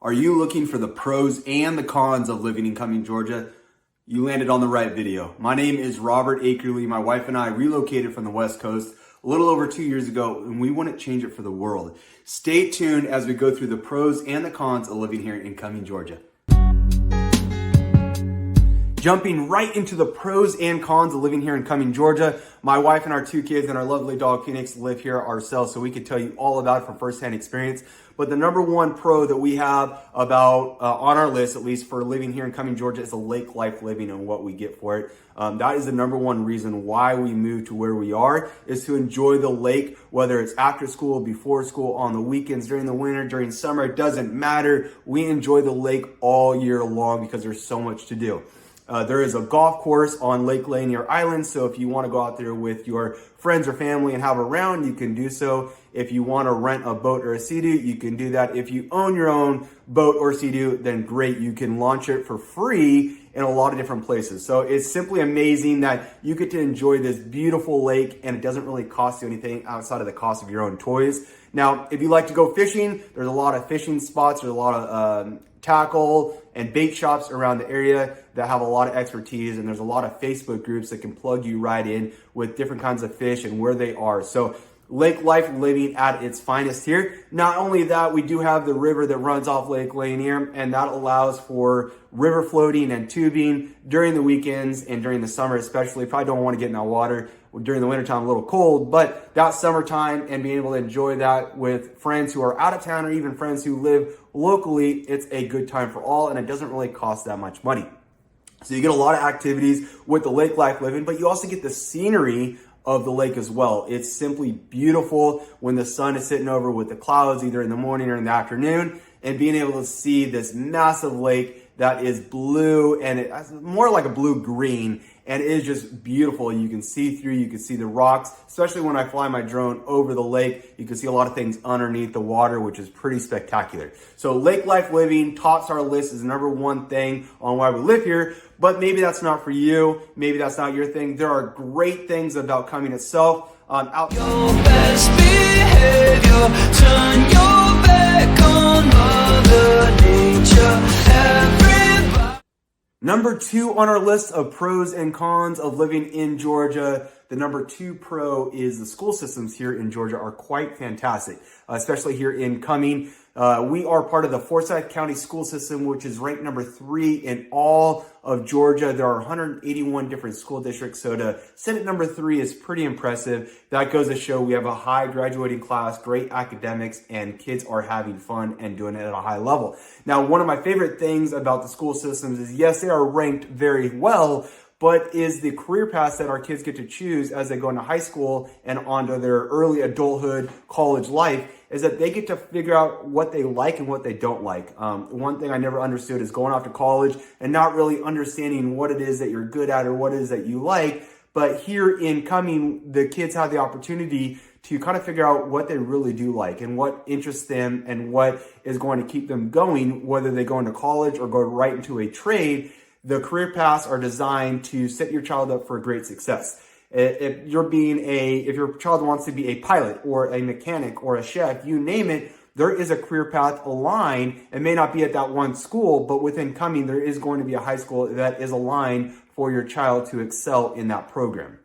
Are you looking for the pros and the cons of living in Cumming, Georgia? You landed on the right video. My name is Robert Akerley. My wife and I relocated from the West Coast a little over 2 years ago, and we wouldn't change it for the world. Stay tuned as we go through the pros and the cons of living here in Cumming, Georgia. Jumping right into the pros and cons of living here in Cumming, Georgia. My wife and our 2 kids and our lovely dog Phoenix live here ourselves, so we could tell you all about it from firsthand experience. But the number one pro that we have about on our list, at least for living here in Cumming, Georgia, is the lake life living and what we get for it. That is the number one reason why we moved to where we are, is to enjoy the lake, whether it's after school, before school, on the weekends, during the winter, during summer, it doesn't matter. We enjoy the lake all year long because there's so much to do. There is a golf course on Lake Lanier Island, so if you want to go out there with your friends or family and have a round, you can do so. If you want to rent a boat or a Sea-Doo, you can do that. If you own your own boat or Sea-Doo, then great, you can launch it for free in a lot of different places. So it's simply amazing that you get to enjoy this beautiful lake and it doesn't really cost you anything outside of the cost of your own toys. Now, if you like to go fishing, there's a lot of fishing spots, there's a lot of tackle and bait shops around the area that have a lot of expertise, and there's a lot of Facebook groups that can plug you right in with different kinds of fish and where they are. So lake life living at its finest here. Not only that, we do have the river that runs off Lake Lanier, and that allows for river floating and tubing during the weekends and during the summer especially. Probably don't want to get in that water during the wintertime, a little cold, but that summertime and being able to enjoy that with friends who are out of town or even friends who live locally, it's a good time for all, and it doesn't really cost that much money. So you get a lot of activities with the lake life living, but you also get the scenery of the lake as well. It's simply beautiful when the sun is sitting over with the clouds, either in the morning or in the afternoon, and being able to see this massive lake that is blue, and it's more like a blue-green, and it is just beautiful. You can see through, you can see the rocks, especially when I fly my drone over the lake. You can see a lot of things underneath the water, which is pretty spectacular. So lake life living tops our list as number one thing on why we live here, but maybe that's not for you. Maybe that's not your thing. There are great things about Cumming itself. Your best behavior, turn your back on Mother Nature. Everybody. Number 2 on our list of pros and cons of living in Georgia, the number 2 pro is the school systems here in Georgia are quite fantastic, especially here in Cumming. We are part of the Forsyth County school system, which is ranked number 3 in all of Georgia. There are 181 different school districts, so to sit at number 3 is pretty impressive. That goes to show we have a high graduating class, great academics, and kids are having fun and doing it at a high level. Now, one of my favorite things about the school systems is, yes, they are ranked very well, but is the career paths that our kids get to choose as they go into high school and onto their early adulthood, college life, is that they get to figure out what they like and what they don't like. One thing I never understood is going off to college and not really understanding what it is that you're good at or what it is that you like. But here in Cumming, the kids have the opportunity to kind of figure out what they really do like and what interests them and what is going to keep them going, whether they go into college or go right into a trade. The career paths are designed to set your child up for great success. If your child wants to be a pilot or a mechanic or a chef, you name it, there is a career path aligned. It may not be at that one school, but within Cumming, there is going to be a high school that is aligned for your child to excel in that program.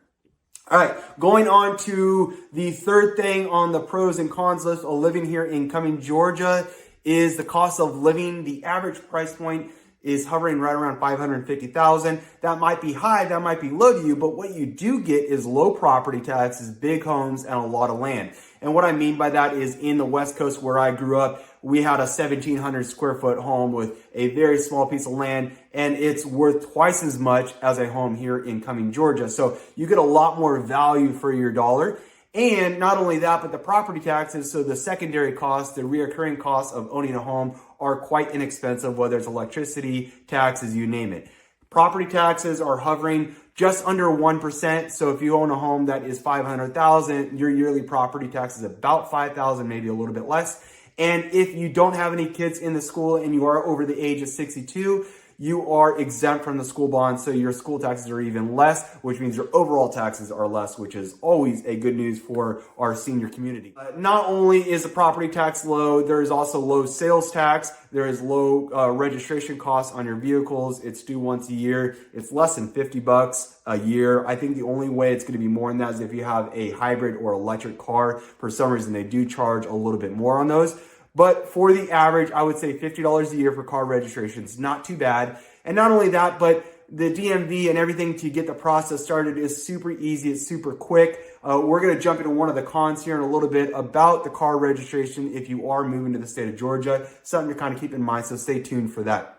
All right, going on to the third thing on the pros and cons list of living here in Cumming, Georgia, is the cost of living. The average price point is hovering right around $550,000. That might be high, that might be low to you, but what you do get is low property taxes, big homes, and a lot of land. And what I mean by that is in the West Coast where I grew up, we had a 1,700 square foot home with a very small piece of land, and it's worth twice as much as a home here in Cumming, Georgia. So you get a lot more value for your dollar. And not only that, but the property taxes, so the secondary costs, the reoccurring costs of owning a home are quite inexpensive, whether it's electricity, taxes, you name it. Property taxes are hovering just under 1%. So if you own a home that is $500,000, your yearly property tax is about $5,000, maybe a little bit less. And if you don't have any kids in the school and you are over the age of 62, you are exempt from the school bond, so your school taxes are even less, which means your overall taxes are less, which is always a good news for our senior community. Not only is the property tax low, there is also low sales tax. There is low registration costs on your vehicles. It's due once a year. It's less than $50 a year. I think the only way it's going to be more than that is if you have a hybrid or electric car. For some reason, they do charge a little bit more on those. But for the average, I would say $50 a year for car registrations, not too bad. And not only that, but the DMV and everything to get the process started is super easy. It's super quick. We're going to jump into one of the cons here in a little bit about the car registration if you are moving to the state of Georgia. Something to kind of keep in mind, so stay tuned for that.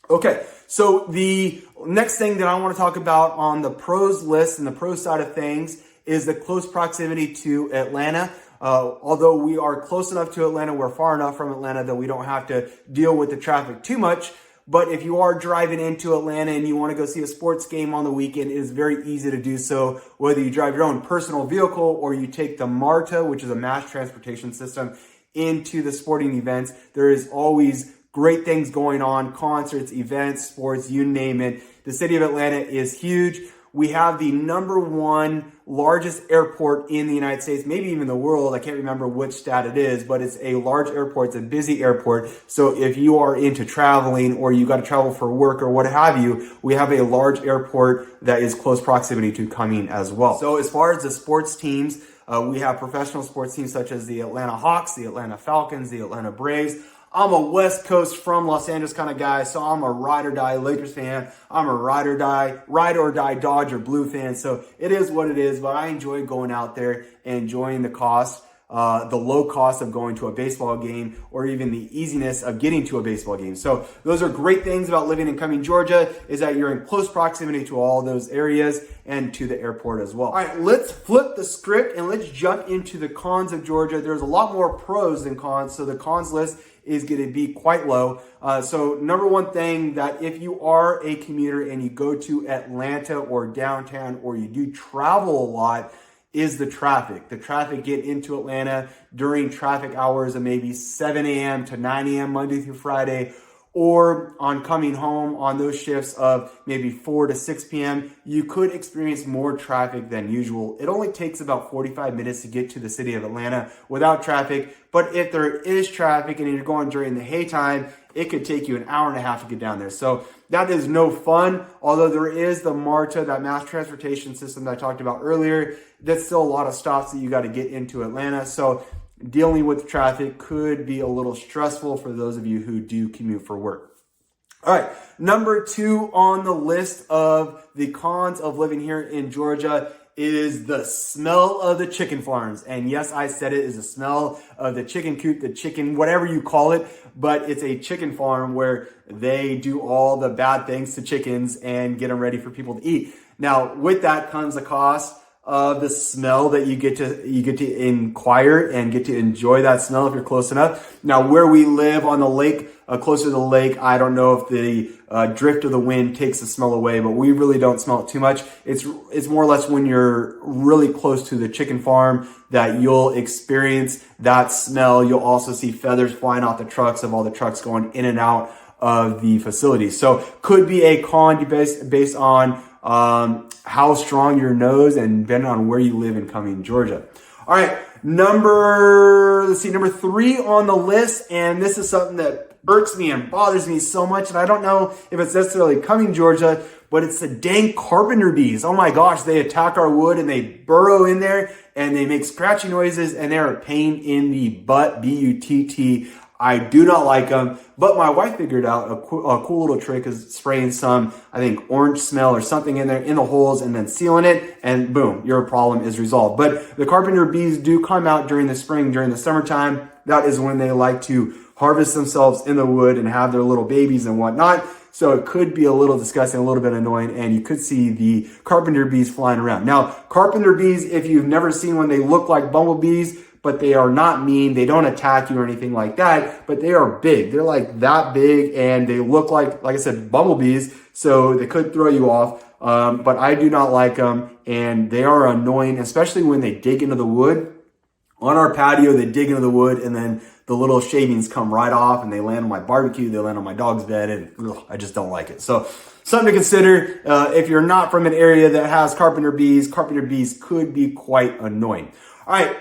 Okay, so the next thing that I want to talk about on the pros list and the pro side of things is the close proximity to Atlanta. Although we are close enough to Atlanta, we're far enough from Atlanta that we don't have to deal with the traffic too much. But if you are driving into Atlanta and you want to go see a sports game on the weekend, it is very easy to do so, whether you drive your own personal vehicle or you take the MARTA, which is a mass transportation system, into the sporting events. There is always great things going on, concerts, events, sports, you name it. The city of Atlanta is huge. We have the #1 largest airport in the United States, maybe even the world. I can't remember which stat it is, but it's a large airport. It's a busy airport. So if you are into traveling or you got to travel for work or what have you, we have a large airport that is close proximity to Cumming as well. So as far as the sports teams, we have professional sports teams such as the Atlanta Hawks, the Atlanta Falcons, the Atlanta Braves. I'm a West Coast from Los Angeles kind of guy, so I'm a ride or die Lakers fan. I'm a ride or die Dodger Blue fan. So it is what it is, but I enjoy going out there and enjoying the cost, the low cost of going to a baseball game, or even the easiness of getting to a baseball game. So those are great things about living in Cumming, Georgia, is that you're in close proximity to all those areas and to the airport as well. All right, let's flip the script and let's jump into the cons of Georgia. There's a lot more pros than cons, so the cons list is going to be quite low. So number one thing, that if you are a commuter and you go to Atlanta or downtown or you do travel a lot, is the traffic. The traffic get into Atlanta during traffic hours of maybe 7 a.m. to 9 a.m. Monday through Friday, or on coming home on those shifts of maybe 4 to 6 p.m., you could experience more traffic than usual. It only takes about 45 minutes to get to the city of Atlanta without traffic. But if there is traffic and you're going during the haytime, it could take you an hour and a half to get down there. So that is no fun. Although there is the MARTA, that mass transportation system that I talked about earlier, that's still a lot of stops that you got to get into Atlanta. So dealing with traffic could be a little stressful for those of you who do commute for work. All right, number 2 on the list of the cons of living here in Georgia is the smell of the chicken farms. And yes, I said it is the smell of the chicken coop, the chicken, whatever you call it, but it's a chicken farm where they do all the bad things to chickens and get them ready for people to eat. Now, with that comes a cost of the smell that you get to inquire and get to enjoy that smell if you're close enough. Now, where we live on the lake, closer to the lake, I don't know if the drift of the wind takes the smell away, but we really don't smell it too much. It's more or less when you're really close to the chicken farm that you'll experience that smell. You'll also see feathers flying off the trucks of all the trucks going in and out of the facility. So could be a con based on how strong your nose and depending on where you live in Cumming, Georgia. All right, number 3 on the list, and this is something that irks me and bothers me so much, and I don't know if it's necessarily Cumming, Georgia, but it's the dang carpenter bees. Oh my gosh, they attack our wood and they burrow in there and they make scratchy noises and they're a pain in the butt, B-U-T-T. I do not like them, but my wife figured out a cool little trick is spraying some, I think, orange smell or something in there in the holes and then sealing it, and boom, your problem is resolved. But the carpenter bees do come out during the spring, during the summertime. That is when they like to harvest themselves in the wood and have their little babies and whatnot. So it could be a little disgusting, a little bit annoying, and you could see the carpenter bees flying around. Now, carpenter bees, if you've never seen one, they look like bumblebees, but they are not mean. They don't attack you or anything like that, but they are big. They're like that big, and they look like I said, bumblebees, so they could throw you off. But I do not like them, and they are annoying, especially when they dig into the wood. On our patio, they dig into the wood, and then the little shavings come right off and they land on my barbecue, they land on my dog's bed, and I just don't like it. So something to consider. If you're not from an area that has carpenter bees could be quite annoying. All right,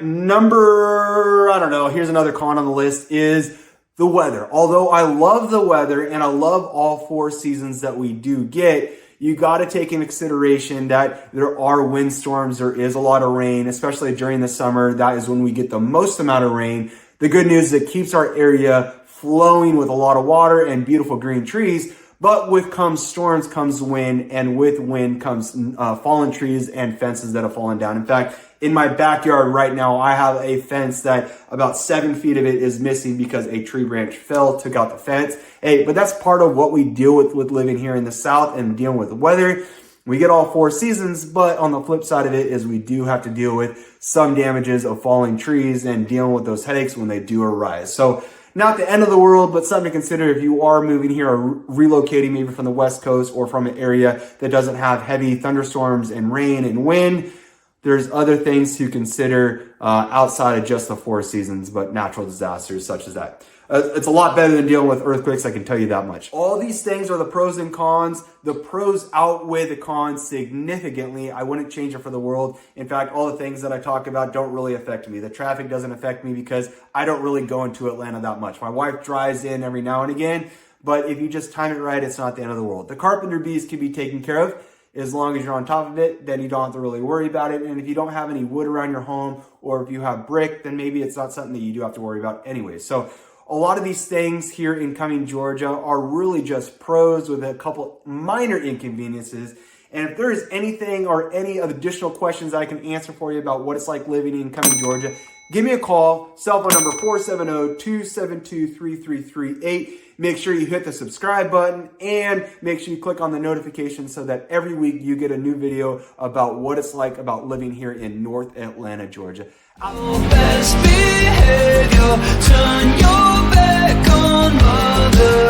here's another con on the list is the weather. Although I love the weather and I love all 4 seasons that we do get, you got to take into consideration that there are windstorms, there is a lot of rain, especially during the summer. That is when we get the most amount of rain. The good news is it keeps our area flowing with a lot of water and beautiful green trees, but with storms comes wind, and with wind comes fallen trees and fences that have fallen down. In fact, in my backyard right now, I have a fence that about 7 feet of it is missing because a tree branch fell, took out the fence. Hey, but that's part of what we deal with living here in the South and dealing with the weather. We get all 4 seasons, but on the flip side of it is we do have to deal with some damages of falling trees and dealing with those headaches when they do arise. So not the end of the world, but something to consider if you are moving here or relocating maybe from the West Coast or from an area that doesn't have heavy thunderstorms and rain and wind. There's other things to consider outside of just the 4 seasons, but natural disasters such as that. It's a lot better than dealing with earthquakes, I can tell you that much. All these things are the pros and cons. The pros outweigh the cons significantly. I wouldn't change it for the world. In fact, all the things that I talk about don't really affect me. The traffic doesn't affect me because I don't really go into Atlanta that much. My wife drives in every now and again, but if you just time it right, it's not the end of the world. The carpenter bees can be taken care of. As long as you're on top of it, then you don't have to really worry about it. And if you don't have any wood around your home, or if you have brick, then maybe it's not something that you do have to worry about anyway. So a lot of these things here in Cumming, Georgia are really just pros with a couple minor inconveniences. And if there is anything or any additional questions I can answer for you about what it's like living in Cumming, Georgia, give me a call. Cell phone number 470-272-3338. Make sure you hit the subscribe button and make sure you click on the notification so that every week you get a new video about what it's like about living here in North Atlanta, Georgia. Best behavior, turn your back on mother